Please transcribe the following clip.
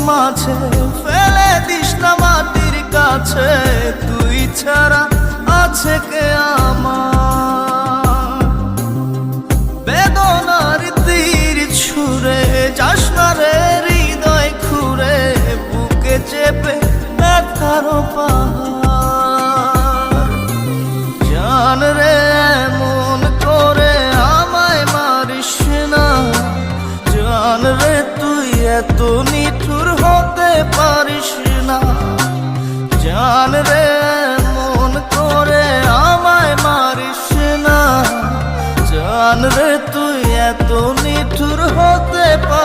মাঝে ফেলে দিস না মাটির কাছে, তুই ছাড়া আছে কে আমার? বেদনার তীর ছুঁড়ে যাস না রে হৃদয় খুঁড়ে, বুকে চেপে ব্যথার পাহাড়। জান রে এমন করে আমায় মারিস না, জান রে তুই এত নিঠুর হতে পারিস না। জান রে এমন করে আমায় মারিস না, জান রে তুই এত নিঠুর হতে পারিস